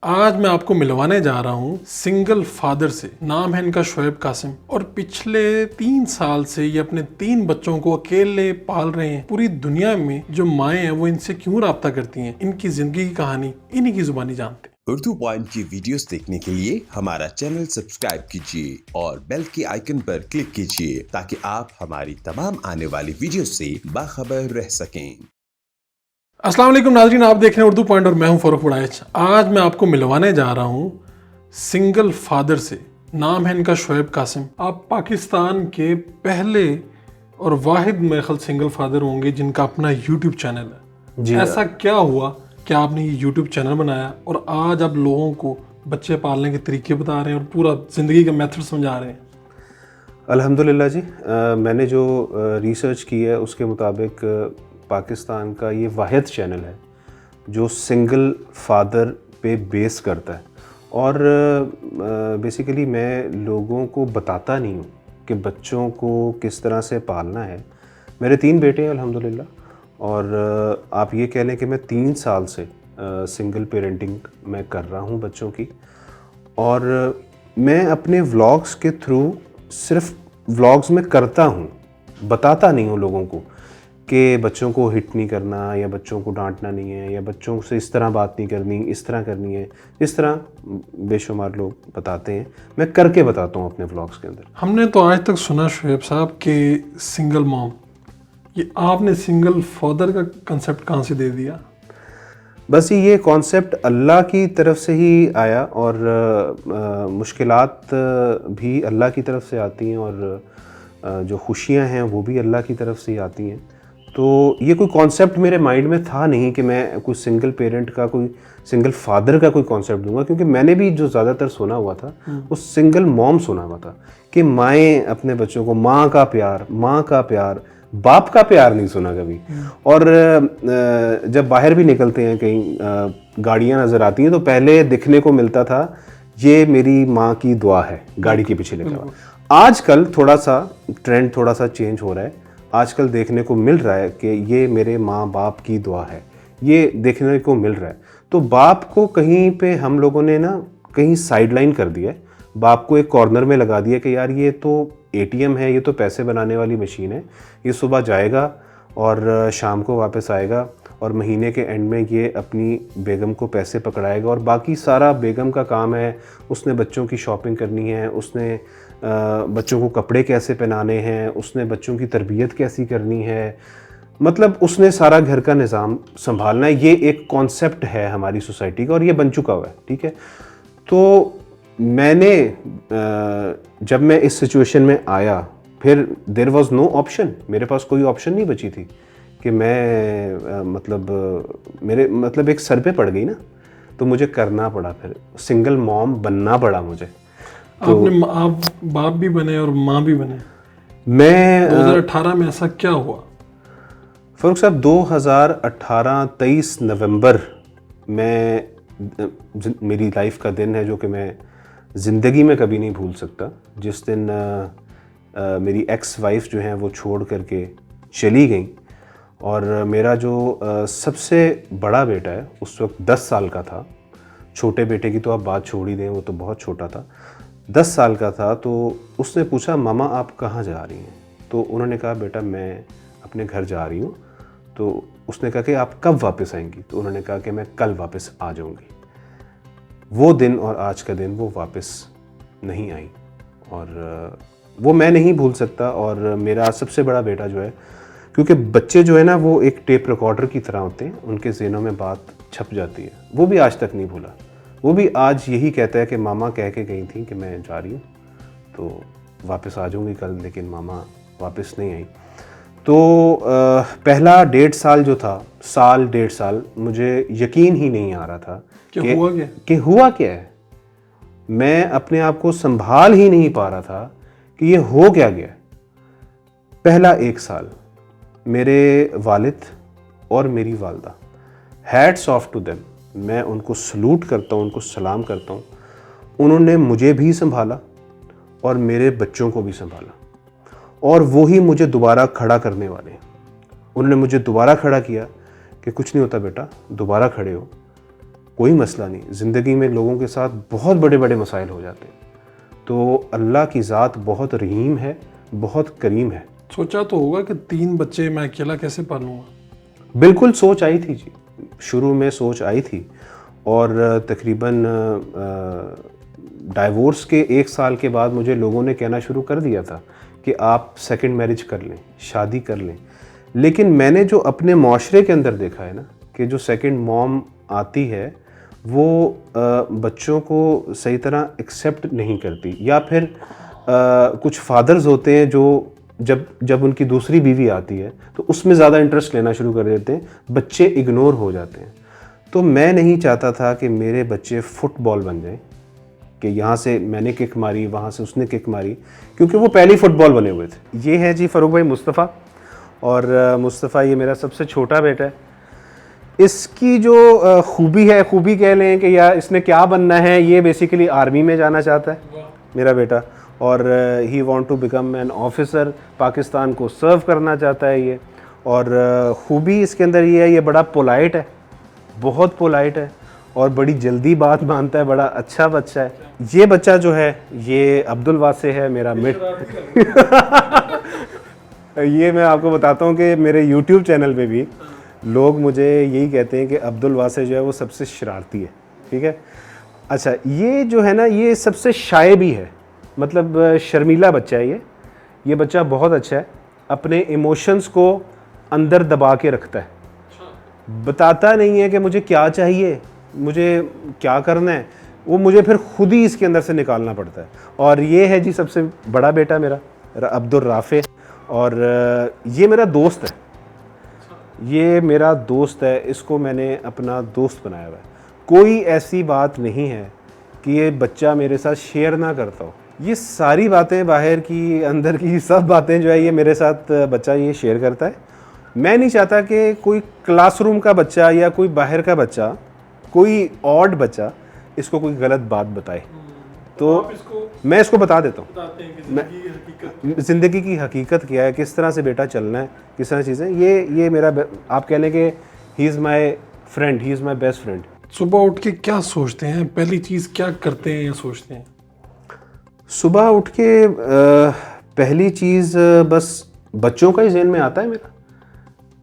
आज मैं आपको मिलवाने जा रहा हूँ सिंगल फादर से। नाम है इनका शोएब कासिम और पिछले 3 साल से ये अपने 3 बच्चों को अकेले पाल रहे हैं। पूरी दुनिया में जो माएँ हैं वो इनसे क्यों राब्ता करती हैं, इनकी जिंदगी की कहानी इन्हीं की जुबानी जानते हैं। उर्दू पॉइंट की वीडियोस देखने के लिए हमारा चैनल सब्सक्राइब कीजिए और बेल के आइकन पर क्लिक कीजिए ताकि आप हमारी तमाम आने वाली वीडियो से बाखबर रह सकें। अस्सलाम वालेकुम नाज़रीन, आप देख रहे हैं उर्दू पॉइंट और मैं हूं फ़ारूक बुड़ाइच। आज मैं आपको मिलवाने जा रहा हूं सिंगल फादर से। नाम है इनका शोएब कासिम। आप पाकिस्तान के पहले और वाहिद मेरे ख्याल सिंगल फादर होंगे जिनका अपना यूट्यूब चैनल है जी। ऐसा क्या हुआ कि आपने ये यूट्यूब चैनल बनाया और आज आप लोगों को बच्चे पालने के तरीके बता रहे हैं और पूरा ज़िंदगी का मेथड समझा रहे हैं? अल्हम्दुलिल्लाह जी, मैंने जो रिसर्च की है उसके मुताबिक पाकिस्तान का ये वाहिद चैनल है जो सिंगल फादर पे बेस करता है। और बेसिकली मैं लोगों को बताता नहीं हूँ कि बच्चों को किस तरह से पालना है। मेरे 3 बेटे हैं अल्हम्दुलिल्लाह, और आप ये कह लें कि मैं 3 साल से सिंगल पेरेंटिंग मैं कर रहा हूँ बच्चों की। और मैं अपने व्लॉग्स के थ्रू सिर्फ व्लॉग्स में करता हूँ, बताता नहीं हूँ लोगों को कि बच्चों को हिट नहीं करना या बच्चों को डांटना नहीं है या बच्चों से इस तरह बात नहीं करनी, इस तरह करनी है। इस तरह बेशुमार लोग बताते हैं, मैं करके बताता हूँ अपने व्लॉग्स के अंदर। हमने तो आज तक सुना शोएब साहब के सिंगल मॉम, ये आपने सिंगल फादर का कंसेप्ट कहाँ से दे दिया? बस ये कॉन्सेप्ट अल्लाह की तरफ से ही आया और मुश्किलात भी अल्लाह की तरफ से आती हैं और जो खुशियाँ हैं वो भी अल्लाह की तरफ से ही आती हैं। तो ये कोई कॉन्सेप्ट मेरे माइंड में था नहीं कि मैं कोई सिंगल पेरेंट का, कोई सिंगल फादर का कोई कॉन्सेप्ट दूंगा, क्योंकि मैंने भी जो ज़्यादातर सुना हुआ था वो सिंगल मॉम सुना हुआ था कि माएँ अपने बच्चों को, माँ का प्यार, बाप का प्यार नहीं सुना कभी। और जब बाहर भी निकलते हैं, कहीं गाड़ियाँ नज़र आती हैं तो पहले दिखने को मिलता था ये मेरी माँ की दुआ है गाड़ी के पीछे लिखा हुआ। आजकल थोड़ा सा ट्रेंड थोड़ा सा चेंज हो रहा है। आजकल देखने को मिल रहा है कि ये मेरे माँ बाप की दुआ है, ये देखने को मिल रहा है। तो बाप को कहीं पे हम लोगों ने ना कहीं साइडलाइन कर दिया है, बाप को एक कॉर्नर में लगा दिया कि यार ये तो एटीएम है, ये तो पैसे बनाने वाली मशीन है, ये सुबह जाएगा और शाम को वापस आएगा और महीने के एंड में ये अपनी बेगम को पैसे पकड़ाएगा और बाकी सारा बेगम का काम है। उसने बच्चों की शॉपिंग करनी है, उसने बच्चों को कपड़े कैसे पहनाने हैं, उसने बच्चों की तरबियत कैसी करनी है, मतलब उसने सारा घर का निज़ाम संभालना है। ये एक कॉन्सेप्ट है हमारी सोसाइटी का और ये बन चुका हुआ है, ठीक है। तो मैंने जब मैं इस सिचुएशन में आया, फिर देयर वाज नो ऑप्शन, मेरे पास कोई ऑप्शन नहीं बची थी कि मैं मेरे एक सर पे पड़ गई ना, तो मुझे करना पड़ा, फिर सिंगल मॉम बनना पड़ा मुझे। तो आप बाप भी बने और माँ भी बने। मैं 2018 में ऐसा क्या हुआ? फ़ारूक साहब, 2018-23 नवंबर में मेरी लाइफ का दिन है जो कि मैं ज़िंदगी में कभी नहीं भूल सकता। जिस दिन मेरी एक्स वाइफ जो हैं वो छोड़ करके चली गई और मेरा जो सबसे बड़ा बेटा है उस वक्त 10 साल का था। छोटे बेटे की तो आप बात छोड़ ही दें, वो तो बहुत छोटा था, 10 साल का था। तो उसने पूछा, मामा आप कहाँ जा रही हैं? तो उन्होंने कहा, बेटा मैं अपने घर जा रही हूँ। तो उसने कहा कि आप कब वापस आएंगी? तो उन्होंने कहा कि मैं कल वापस आ जाऊँगी। वो दिन और आज का दिन वो वापस नहीं आई और वो मैं नहीं भूल सकता। और मेरा सबसे बड़ा बेटा जो है, क्योंकि बच्चे जो है ना वो एक टेप रिकॉर्डर की तरह होते हैं, उनके ज़हनों में बात छप जाती है, वो भी आज तक नहीं भूला। वो भी आज यही कहता है कि मामा कह के गई थी कि मैं जा रही हूँ तो वापस आ जाऊँगी कल, लेकिन मामा वापस नहीं आई। तो पहला 1.5 साल जो था, 1.5 साल मुझे यकीन ही नहीं आ रहा था कि हुआ क्या है। मैं अपने आप को संभाल ही नहीं पा रहा था कि ये हो क्या गया। पहला 1 साल मेरे वालिद और मेरी वालदा, हैट्स ऑफ टू देम, मैं उनको सलूट करता हूँ, उनको सलाम करता हूँ। उन्होंने मुझे भी संभाला और मेरे बच्चों को भी संभाला और वो ही मुझे दोबारा खड़ा करने वाले हैं। उन्होंने मुझे दोबारा खड़ा किया कि कुछ नहीं होता बेटा, दोबारा खड़े हो, कोई मसला नहीं, ज़िंदगी में लोगों के साथ बहुत बड़े बड़े मसाइल हो जाते हैं। तो अल्लाह की ज़ात बहुत रहीम है, बहुत करीम है। सोचा तो होगा कि 3 बच्चे मैं अकेला कैसे पालूंगा? बिल्कुल सोच आई थी जी, शुरू में सोच आई थी। और तकरीबन डाइवोर्स के 1 साल के बाद मुझे लोगों ने कहना शुरू कर दिया था कि आप सेकंड मैरिज कर लें, शादी कर लें। लेकिन मैंने जो अपने माशरे के अंदर देखा है ना, कि जो सेकंड मॉम आती है वो बच्चों को सही तरह एक्सेप्ट नहीं करती, या फिर कुछ फादर्स होते हैं जो जब उनकी दूसरी बीवी आती है तो उसमें ज़्यादा इंटरेस्ट लेना शुरू कर देते हैं, बच्चे इग्नोर हो जाते हैं। तो मैं नहीं चाहता था कि मेरे बच्चे फुटबॉल बन जाएं, कि यहाँ से मैंने किक मारी, वहाँ से उसने किक मारी, क्योंकि वो पहले ही फुटबॉल बने हुए थे। ये है जी फ़ारूक भाई मुस्तफ़ा, और मुस्तफ़ा ये मेरा सबसे छोटा बेटा है। इसकी जो खूबी है, खूबी कह लें कि या इसने क्या बनना है, ये बेसिकली आर्मी में जाना चाहता है मेरा बेटा, और he want to become an officer, Pakistan को सर्व करना चाहता है ये। और खूबी इसके अंदर ये है, ये बड़ा पोलाइट है, बहुत पोलाइट है, और बड़ी जल्दी बात मानता है, बड़ा अच्छा बच्चा है। ये बच्चा जो है ये अब्दुल वासे है, मेरा मिड ये मैं आपको बताता हूँ कि मेरे YouTube चैनल पे भी लोग मुझे यही कहते हैं कि अब्दुल वासे जो है वो सबसे शरारती है, ठीक है। अच्छा, ये जो है ना ये सबसे शाय भी है, मतलब शर्मीला बच्चा है ये बच्चा बहुत अच्छा है, अपने इमोशंस को अंदर दबा के रखता है, बताता नहीं है कि मुझे क्या चाहिए, मुझे क्या करना है, वो मुझे फिर खुद ही इसके अंदर से निकालना पड़ता है। और ये है जी सबसे बड़ा बेटा मेरा अब्दुल राफे, और ये मेरा दोस्त है, ये मेरा दोस्त है, इसको मैंने अपना दोस्त बनाया हुआ है। कोई ऐसी बात नहीं है कि ये बच्चा मेरे साथ शेयर ना करता हो। ये सारी बातें, बाहर की अंदर की सब बातें जो है ये मेरे साथ बच्चा ये शेयर करता है। मैं नहीं चाहता कि कोई क्लासरूम का बच्चा या कोई बाहर का बच्चा, कोई ऑड बच्चा इसको कोई गलत बात बताए। तो मैं इसको बता देता हूँ ज़िंदगी की हकीकत क्या है, किस तरह से बेटा चलना है, किस तरह चीज़ें। ये मेरा, आप कह लें कि he is my friend, he is my best friend. सुबह उठ के क्या सोचते हैं, पहली चीज़ क्या करते हैं या सोचते हैं? सुबह उठ के पहली चीज़ बस बच्चों का ही ज़हन में आता है मेरा,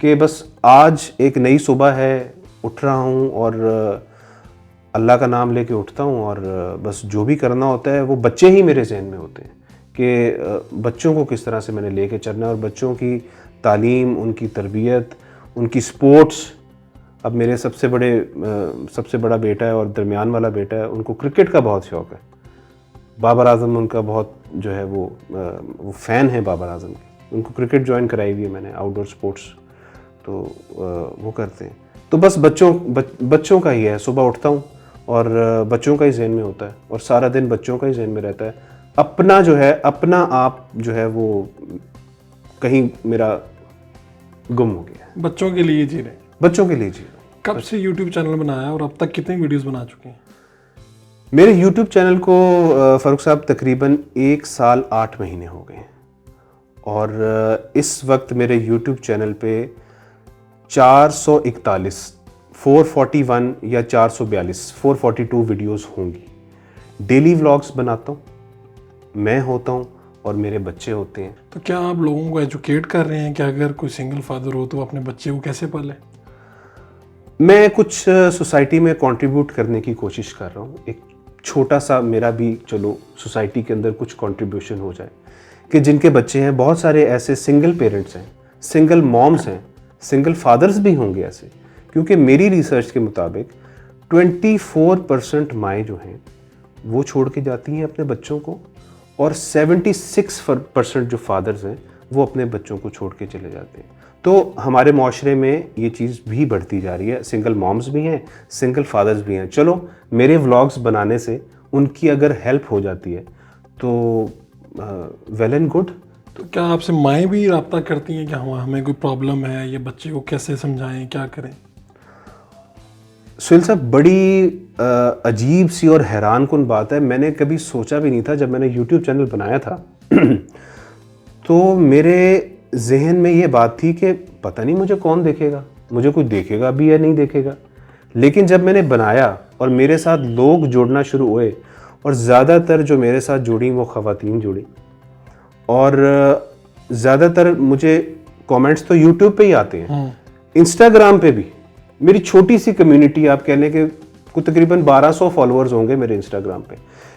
कि बस आज एक नई सुबह है, उठ रहा हूँ और अल्लाह का नाम लेके उठता हूँ, और बस जो भी करना होता है वो बच्चे ही मेरे जहन में होते हैं कि बच्चों को किस तरह से मैंने लेके चलना है, और बच्चों की तालीम, उनकी तरबियत, उनकी स्पोर्ट्स। अब मेरे सबसे बड़ा बेटा है और दरमियान वाला बेटा है, उनको क्रिकेट का बहुत शौक़ है। बाबर आज़म उनका बहुत जो है वो फ़ैन है बाबर आज़म की, उनको क्रिकेट ज्वाइन कराई हुई है मैंने, आउटडोर स्पोर्ट्स, तो वो करते हैं। तो बस बच्चों का ही है, सुबह उठता हूँ और बच्चों का ही जहन में होता है, और सारा दिन बच्चों का ही जहन में रहता है। अपना जो है, अपना आप जो है वो कहीं मेरा गुम हो गया है। बच्चों के लिए जी रहे हैं। बच्चों के लिए जी। कब से YouTube चैनल बनाया और अब तक कितनी वीडियोस बना चुके हैं? मेरे YouTube चैनल को फ़ारूक साहब तकरीबन 1 साल 8 महीने हो गए हैं, और इस वक्त मेरे YouTube चैनल पे 441, 441 या 442 वीडियोस होंगी। डेली व्लॉग्स बनाता हूँ, मैं होता हूँ और मेरे बच्चे होते हैं। तो क्या आप लोगों को एजुकेट कर रहे हैं कि अगर कोई सिंगल फादर हो तो अपने बच्चे को कैसे पाले? मैं कुछ सोसाइटी में कंट्रीब्यूट करने की कोशिश कर रहा हूँ, एक छोटा सा मेरा भी चलो सोसाइटी के अंदर कुछ कंट्रीब्यूशन हो जाए, कि जिनके बच्चे हैं, बहुत सारे ऐसे सिंगल पेरेंट्स हैं, सिंगल मॉम्स हैं, सिंगल फादर्स भी होंगे ऐसे, क्योंकि मेरी रिसर्च के मुताबिक 24% माएँ जो हैं वो छोड़ के जाती हैं अपने बच्चों को, और 76% जो फादर्स हैं वो अपने बच्चों को छोड़ के चले जाते हैं। तो हमारे माशरे में ये चीज़ भी बढ़ती जा रही है, सिंगल मॉम्स भी हैं, सिंगल फादर्स भी हैं। चलो, मेरे व्लॉग्स बनाने से उनकी अगर हेल्प हो जाती है तो वेल एंड गुड। तो क्या आपसे माएँ भी रब्ता करती हैं कि हमें कोई प्रॉब्लम है, ये बच्चे को कैसे समझाएं, क्या करें? सुहेल साहब, बड़ी अजीब सी और हैरान कुन बात है, मैंने कभी सोचा भी नहीं था जब मैंने YouTube चैनल बनाया था तो मेरे जहन में ये बात थी कि पता नहीं मुझे कौन देखेगा, मुझे कोई देखेगा भी या नहीं देखेगा। लेकिन जब मैंने बनाया और मेरे साथ लोग जुड़ना शुरू हुए, और ज़्यादातर जो मेरे साथ जुड़ी वो ख़वातीन जुड़ी, और ज़्यादातर मुझे कमेंट्स तो यूट्यूब पे ही आते हैं, इंस्टाग्राम पे भी मेरी छोटी सी कम्युनिटी, आप कह लें कि कुछ तकरीबन 1200 फॉलोअर्स होंगे मेरे इंस्टाग्राम पे,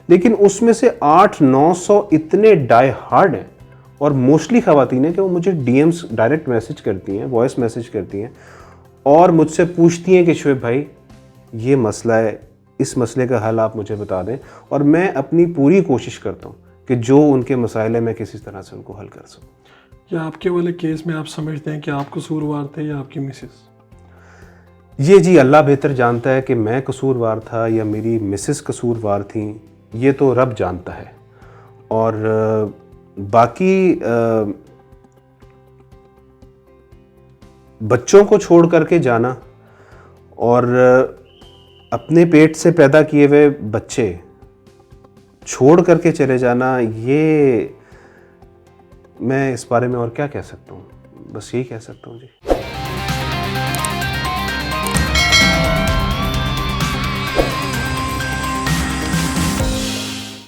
लेकिन उसमें से 800-900 इतने डाई हार्ड हैं और मोस्टली ख़वातीन हैं कि वो मुझे डीएम्स डायरेक्ट मैसेज करती हैं, वॉइस मैसेज करती हैं और मुझसे पूछती हैं कि शोएब भाई ये मसला है, इस मसले का हल आप मुझे बता दें। और मैं अपनी पूरी कोशिश करता हूँ कि जो उनके मसाइल है मैं किसी तरह से उनको हल कर सकूँ। या आपके वाले केस में आप समझते हैं कि आप कसूरवार थे या आपकी मिसेस? ये जी अल्लाह बेहतर जानता है कि मैं कसूरवार था या मेरी मिसेस कसूरवार थी, ये तो रब जानता है। और बाकी बच्चों को छोड़ करके जाना और अपने पेट से पैदा किए हुए बच्चे छोड़ करके चले जाना, ये मैं इस बारे में और क्या कह सकता हूँ, बस यही कह सकता हूँ जी।